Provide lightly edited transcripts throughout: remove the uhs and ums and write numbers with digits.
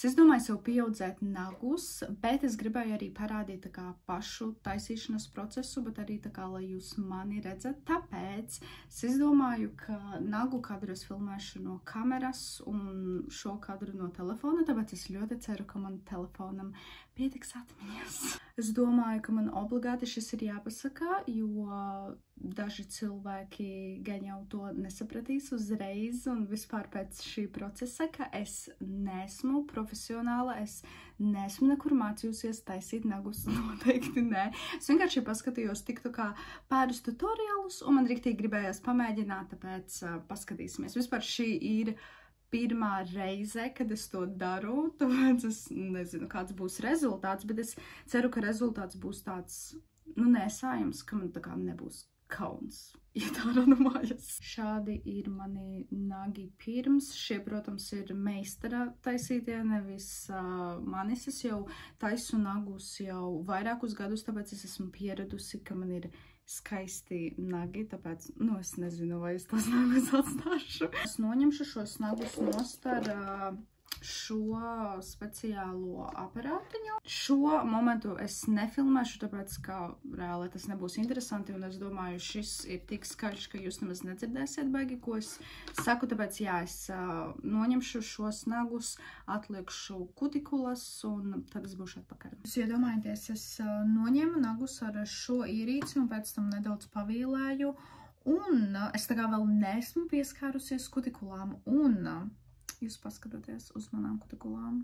Es domāju sev pieaudzēt nagus, bet es gribēju arī parādīt tā kā pašu taisīšanas procesu, bet arī tā kā, lai jūs mani redzat. Tāpēc es domāju, ka nagu kadru es filmēšu no kameras un šo kadru no telefona, tāpēc es ļoti ceru, ka man telefonam pietiks atmiņas. Es domāju, ka man obligāti šis ir jāpasaka, jo daži cilvēki gan jau to nesapratīs uzreiz un vispār pēc šī procesa, ka es neesmu profesionāla, es neesmu nekur mācījusies taisīt nagus, noteikti nē. Es vienkārši paskatījos tiktu kā pāris tutoriālus un man riktīgi gribējās pamēģināt, tāpēc paskatīsimies. Vispār šī ir pirmā reize, kad es to daru, tāpēc es nezinu, kāds būs rezultāts, bet es ceru, ka rezultāts būs tāds, nesājams, ka man tā kā nebūs kauns iet ārā no mājas. Šādi ir mani nagi pirms. Šie, protams, ir meistara taisītie, nevis manis. Es jau taisu nagus jau vairākus gadus, tāpēc es esmu pieradusi, ka man ir skaisti nagi, tāpēc, es nezinu, vai es tos nagus atstāšu. Es noņemšu šos nagus nost ar šo speciālo aparātiņu. Šo momentu es nefilmēšu, tāpēc, ka reāli tas nebūs interesanti, un es domāju, šis ir tik skaļš, ka jūs nemaz nedzirdēsiet baigi, ko es saku, tāpēc, jā, es noņemšu šos nagus, atliekšu kutikulas, un tad es būšu atpakaļ. Jūs iedomājaties, es noņemu nagus ar šo ierīci, un pēc tam nedaudz pavīlēju, un es tā kā vēl neesmu pieskārusies kutikulām, un jūs paskatāties uz manām kutikulām.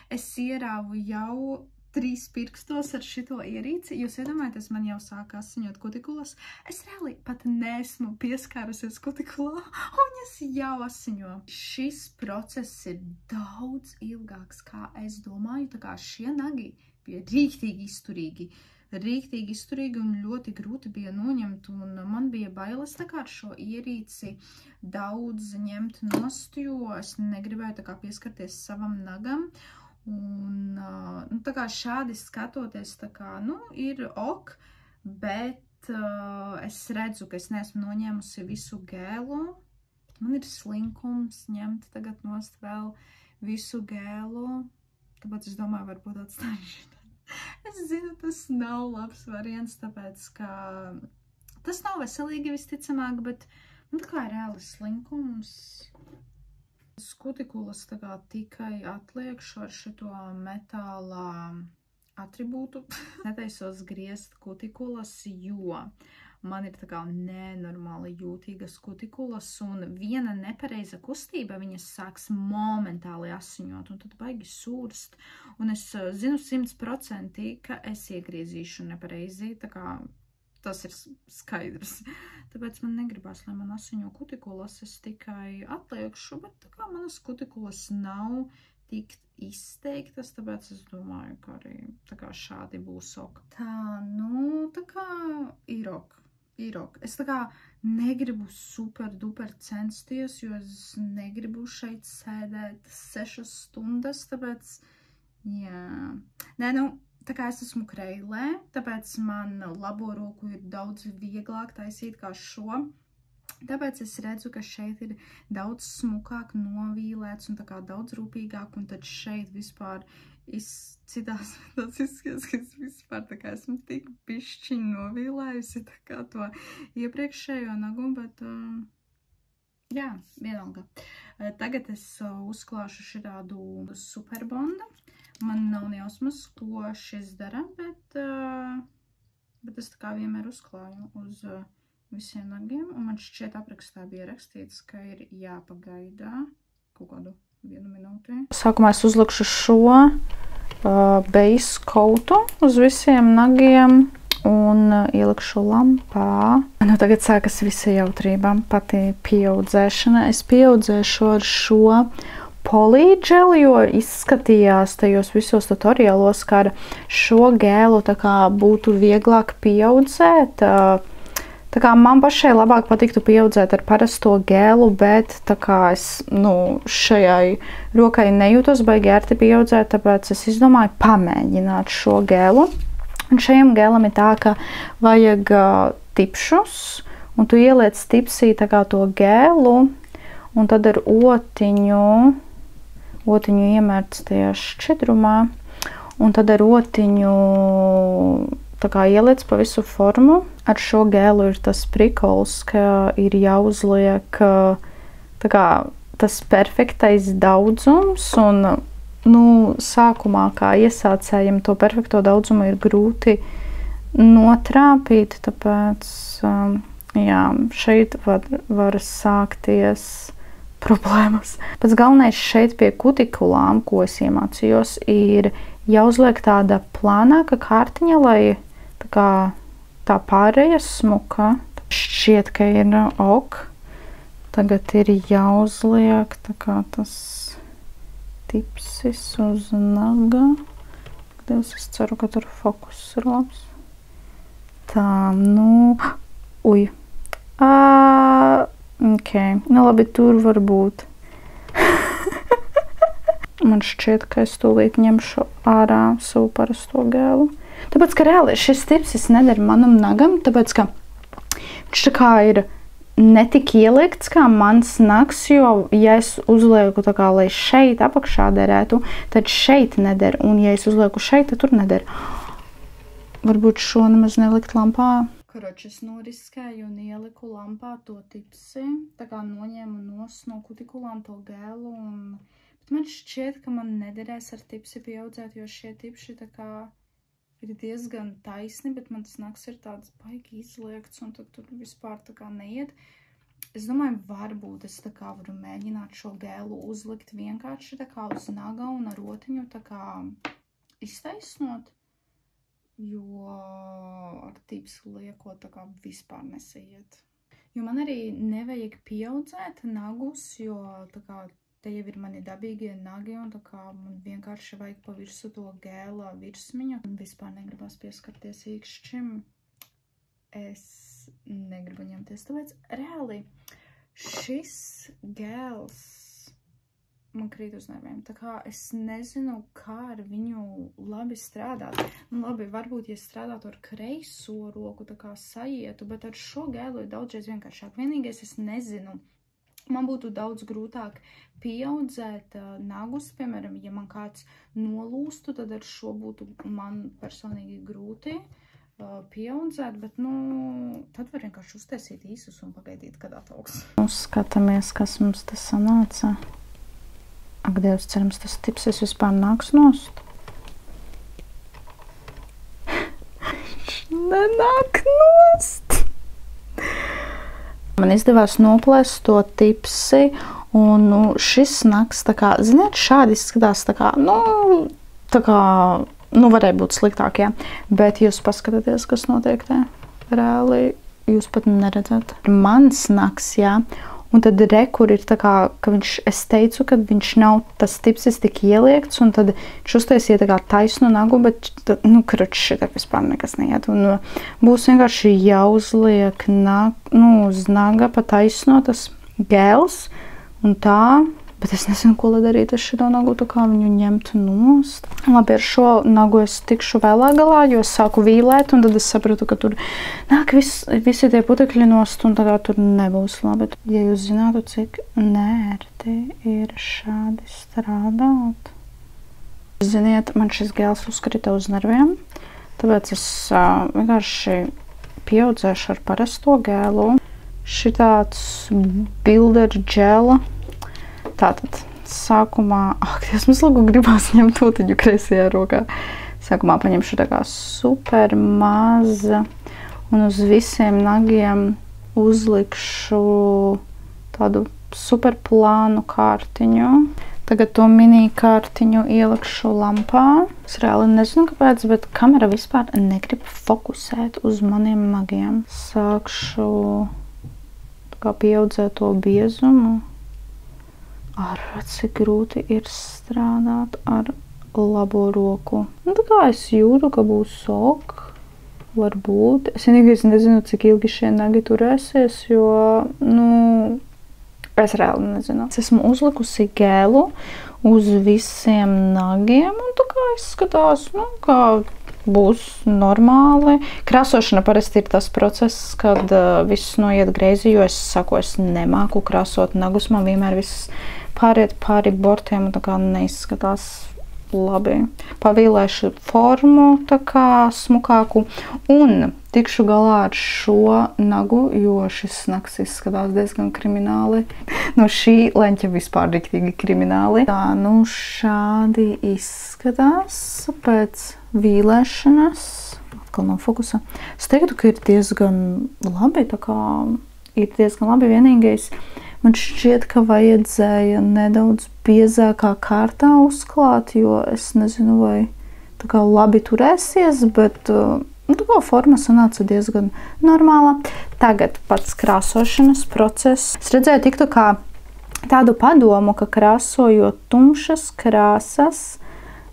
Es ierāvu jau 3 pirkstos ar šito ierīci. Jūs iedomājaties, man jau sāk asiņot kutikulas. Es reāli pat neesmu pieskārusies kutikulā, un es jau asiņo. Šis process ir daudz ilgāks, kā es domāju. Tā kā šie nagi bija rīktīgi izturīgi un ļoti grūti bija noņemt, un man bija bailes tā kā ar šo ierīci daudz ņemt nost, jo es negribēju tā kā pieskarties savam nagam, un tā kā šādi skatoties tā kā, ir ok, bet es redzu, ka es neesmu noņēmusi visu gēlu, man ir slinkums ņemt tagad nost vēl visu gēlu, tāpēc es domāju, varbūt atstājuši. Es zinu, tas nav labs variants, tāpēc, ka tas nav veselīgi visticamāk, bet tā kā ir reāli slinkums. Kutikulas tā kā tikai atliekšu ar šito metālā atribūtu. Netaisos griezt kutikulas, jo man ir tā kā nenormāli jūtīgas kutikulas, un viena nepareiza kustība, viņas sāks momentāli asiņot, un tad baigi sūrst. Un es zinu 100%, ka es iegriezīšu nepareizi, tā kā tas ir skaidrs. Tāpēc man negribās, lai man asiņo kutikulas, es tikai atliekšu, bet tā kā manas kutikulas nav tik izteiktas, tāpēc es domāju, ka arī tā kā šādi būs ok. Tā kā ir ok. Es tā kā negribu super duper censties, jo es negribu šeit sēdēt 6 stundas, tāpēc, jā. Tā kā es esmu kreilē, tāpēc man labo roku ir daudz vieglāk taisīt kā šo. Tāpēc es redzu, ka šeit ir daudz smukāk novīlēts un tā kā daudz rūpīgāk, un tad šeit vispār citās vietās izskatās, ka es vispār tā kā esmu tik bišķiņ novīlējusi tā kā to iepriekšējo nagu, bet jā, vienalga. Tagad es uzklāšu šādu superbondu. Man nav nejausmas, ko šis dara, bet es tā kā vienmēr uzklāju uz visiem nagiem, un man šķiet aprakstā bija rakstīts, ka ir jāpagaida kaut kādu 1 minūti. Sākumā es uzlikšu šo base coatu uz visiem nagiem un ielikšu lampā. Tagad sākas visa jautrība, pati pieaudzēšana. Es pieaudzēšu ar šo polīdželi, jo izskatījās tajos visos tutoriālos, ka ar šo gēlu tā kā būtu vieglāk pieaudzēt. Tā kā man pašai labāk patiktu pieaudzēt ar parasto gēlu, bet tā kā es, šajai rokai nejūtos baigi ērti pieaudzēt, tāpēc es izdomāju pamēģināt šo gēlu. Un šajam gēlam ir tā, ka vajag tipšus, un tu ieliec tipsī tā kā to gēlu, un tad ar otiņu otiņu iemērts tajā šķidrumā, un tad ar otiņu tā kā ieliec pa visu formu. Ar šo gēlu ir tas prikols, ka ir jāuzliek tā kā tas perfektais daudzums, un sākumā kā iesācējiem to perfekto daudzumu ir grūti notrāpīt, tāpēc jā, šeit var sākties problēmas. Pats galvenais šeit pie kutikulām, ko es iemācījos, ir jāuzliek tāda plānāka kārtiņa, lai tā pārēja smuka. Šķiet, ka ir ok. Tagad ir jāuzliek tā kā tas tipsis uz naga. Dievs, es ceru, ka tur fokus ir labs. Tā, uj. Ok, labi, tur var būt. Man šķiet, ka es tūlīt ņemšu ārā savu parasto gēlu. Tāpēc, ka reāli šis tipsis neder manam nagam, tāpēc, ka viņš tā kā ir netik ielikts kā mans nags, jo, ja es uzlieku tā kā, lai šeit apakšā derētu, tad šeit neder, un ja es uzlieku šeit, tad tur neder. Varbūt šo nemaz nelikt lampā. Karoči, es noriskēju un ieliku lampā to tipsi, tā kā noņēmu no kutikulām to gēlu, bet man šķiet, ka man nederēs ar tipsi pieaudzēt, jo šie tipši tā kā ir diezgan taisni, bet man tas nags ir tāds baigi izliekts, un tad tur vispār tā kā neiet. Es domāju, varbūt es tā kā varu mēģināt šo gēlu uzlikt vienkārši tā kā uz naga un ar otiņu tā kā iztaisnot, jo ar tipsu liekot tā kā vispār nesaiet. Jo man arī nevajag pieaudzēt nagus, jo tā kā te jau ir mani dabīgie nagi, un tā kā man vienkārši vajag pa virsu to gēla virsmiņu. Un vispār negribas pieskarties īkšķim. Es negribu ņemties, tāpēc reāli šis gēls man krīt uz nerviem. Tā kā es nezinu, kā ar viņu labi strādāt. Labi, varbūt, ja strādātu ar kreiso roku, tā kā saietu, bet ar šo gēlu ir daudzreiz vienkāršāk. Vienīgais es nezinu. Man būtu daudz grūtāk pieaudzēt nagus, piemēram, ja man kāds nolūstu, tad ar šo būtu man personīgi grūti pieaudzēt, bet, tad var vienkārši uztaisīt īsus un pagaidīt, kad ataugs. Skatāmies, kas mums tas sanāca. Ak, Dievs, cerams, tas tipsis vispār nāks nost. Nenāk nost! Man izdevās noplēst to tipsi, un šis nags, tā kā, ziniet, šādi izskatās, tā kā, varēja būt sliktāk, jā. Bet jūs paskatāties, kas notiek te. Reāli jūs pat neredzat. Mans nags, jā. Un tad kur ir tā kā, ka es teicu, ka viņš nav tas tipsis tik ieliekts, un tad viņš uztaisīja tā kā taisnu nagu, bet, karoči, šitā vispār nekas neiet. Un būs vienkārši jāuzliek uz naga pa taisno tas gēls, un tā, bet es nezinu, ko lai darīt ar šito nagu, tā kā viņu ņemt nost. Labi, ar šo nagu es tikšu vēlā galā, jo es sāku vīlēt, un tad es sapratu, ka tur nāk visi tie putekļi nost, un tādā tur nebūs labi. Ja jūs zinātu, cik nērti ir šādi strādāt. Ziniet, man šis gēls uzkrita uz nerviem, tāpēc es vienkārši pieaudzēšu ar parasto gēlu. Šitāds Builder Gel. Tātad, sākumā, Dievs, mums lūgu gribās ņemt otiņu kreisajā rokā. Sākumā paņemšu tā kā super maza, un uz visiem nagiem uzlikšu tādu super plānu kārtiņu. Tagad to mini kārtiņu ielikšu lampā. Es reāli nezinu, kāpēc, bet kamera vispār negrib fokusēt uz maniem nagiem. Sākšu tā kā pieaudzēt to biezumu. Cik grūti ir strādāt ar labo roku. Tā kā es jūtu, ka būs ok, varbūt. Es vienīgais nezinu, cik ilgi šie nagi turēsies, jo, es reāli nezinu. Es esmu uzlikusi gēlu uz visiem nagiem, un tā kā izskatās, kā būs normāli. Krāsošana parasti ir tas process, kad viss noiet greizi, jo es saku, es nemāku krāsot nagus, man vienmēr viss pāriet pāri bortiem un tā kā neizskatās labi. Pavīlēšu formu tā kā smukāku un tikšu galā ar šo nagu, jo šis nags izskatās diezgan krimināli. No šī leņķa vispār riktīgi krimināli. Tā, nu šādi izskatās pēc vīlēšanas. Atkal no fokusa. Es teiktu, ka ir diezgan labi, tā kā ir diezgan labi. Vienīgais, man šķiet, ka vajadzēja nedaudz biezākā kārtā uzklāt, jo es nezinu, vai tā kā labi turēsies, bet tā kā forma sanāca diezgan normāla. Tagad pats krāsošanas process. Es redzēju tiktu kā tādu padomu, ka krāsojot tumšas krāsas,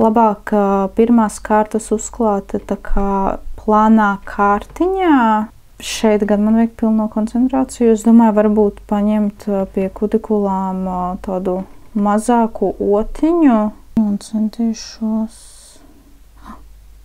labāk pirmās kārtas uzklāt tā kā plānā kārtiņā. Šeit gan man vajag pilno koncentrāciju. Es domāju, varbūt paņemt pie kutikulām tādu mazāku otiņu. Un centīšos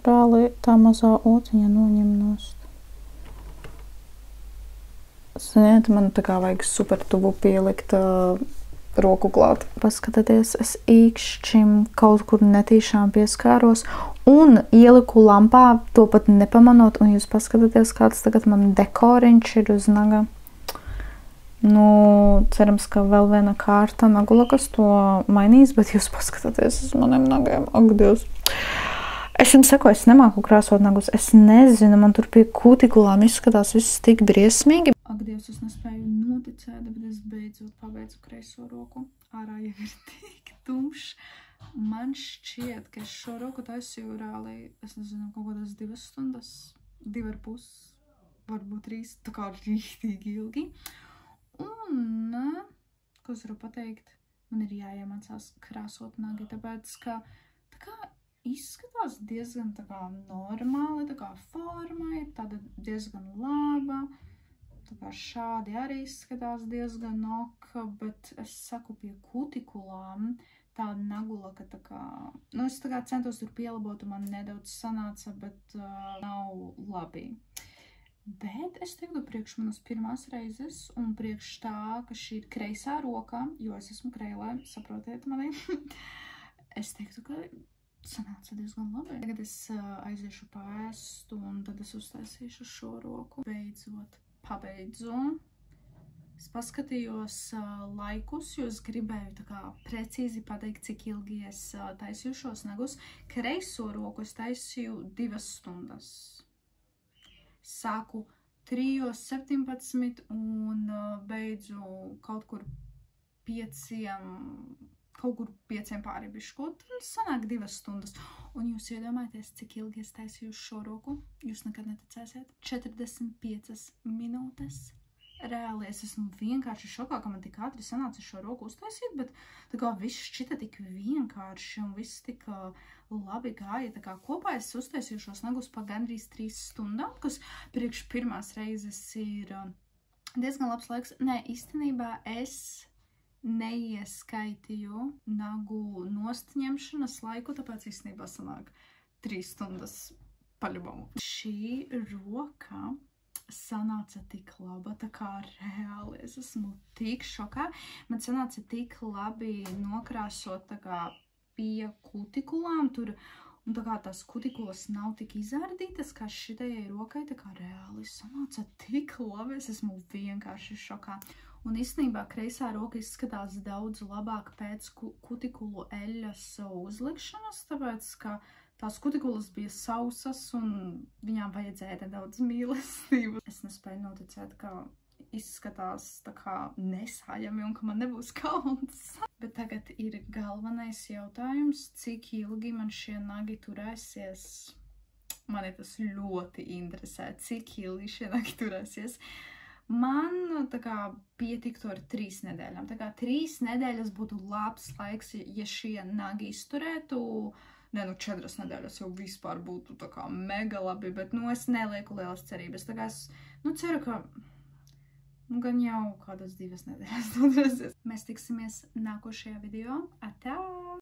reāli tā mazā otiņa noņem nost. Ziniet, man tā kā vajag super tuvu pielikt roku klāt. Paskatieties, es īkšķim kaut kur netīšām pieskāros un ieliku lampā, to pat nepamanot, un jūs paskatieties, kāds tagad man dekoriņš ir uz naga. Nu, cerams, ka vēl viena kārta nagula, kas to mainīs, bet jūs paskatieties uz maniem nagiem. Ak, Dievs! Es jums saku, es nemāku krāsot nagus. Es nezinu, man tur pie kutikulām izskatās viss tik briesmīgi. Ak, Dievs, es nespēju noticēt, bet es beidzot pabeidzu kreiso roku. Ārā jau ir tik tumšs. Man šķiet, ka es šo roku taisīju reāli, es nezinu, kaut kādas 2 stundas, 2,5, varbūt 3, tā kā rīktīgi ilgi. Un, ko es varu pateikt, man ir jāiemācās krāsot nagi, tāpēc, ka tā kā izskatās diezgan tā kā normāli, tā kā forma ir tāda diezgan laba, tā kā šādi arī izskatās diezgan ok, bet es saku pie kutikulām tāda nagula, ka tā kā, nu es tā kā centos tur pielabot, un man nedaudz sanāca, bet nav labi. Bet es teiktu priekš manas pirmās reizes, un priekš tā, ka šī ir kreisā roka, jo es esmu kreilē, saprotiet mani, es teiktu, ka sanāca diezgan labi. Tagad es aiziešu pārēst, un tad es uztaisīšu šo roku. Beidzot pabeidzu. Es paskatījos laikus, jo es gribēju tā kā precīzi pateikt, cik ilgi es taisīju šos nagus. Kreiso roku es taisīju 2 stundas. Sāku 3:17 un beidzu kaut kur 5 pāri bišķi, tad sanāk 2 stundas. Un jūs iedomājaties, cik ilgi es taisīju šo roku? Jūs nekad neticēsiet. 45 minūtes. Reāli es esmu vienkārši šokā, ka man tik ātri sanāca šo roku uztaisīt, bet tā kā viss šķita tik vienkārši un viss tik labi gāja. Tā kā kopā es uztaisīju šos nagus pa gandrīz 3 stundām, kas priekš pirmās reizes ir diezgan labs laiks. Nē, īstenībā es neieskaitīju nagu nostņemšanas laiku, tāpēc īstenībā sanāk 3 stundas paļubumu. Šī roka sanāca tik laba, tā kā reāli es esmu tik šokā. Man sanāca tik labi nokrāsot tā kā pie kutikulām tur, un tā kā tās kutikulas nav tik izārdītas, kā šitajai rokai, tā kā reāli sanāca tik labi, es esmu vienkārši šokā. Un īstenībā kreisā roka izskatās daudz labāk pēc kutikulu eļas uzlikšanas, tāpēc, ka tās kutikulas bija sausas un viņām vajadzēja nedaudz mīlestību. Es nespēju noticēt, ka izskatās tā kā nesājami un ka man nebūs kauns. Bet tagad ir galvenais jautājums, cik ilgi man šie nagi turēsies. Mani tas ļoti interesē, cik ilgi šie nagi turēsies. Man tā kā pietiktu ar 3 nedēļām. Tā kā 3 nedēļas būtu labs laiks, ja šie nagi izturētu. Nē, nu 4 nedēļas jau vispār būtu tā kā mega labi, bet, nu, es nelieku lielas cerības. Tā kā es, nu, ceru, ka, nu, gan jau kādas 2 nedēļas turēsies. Mēs tiksimies nākošajā video. Atā!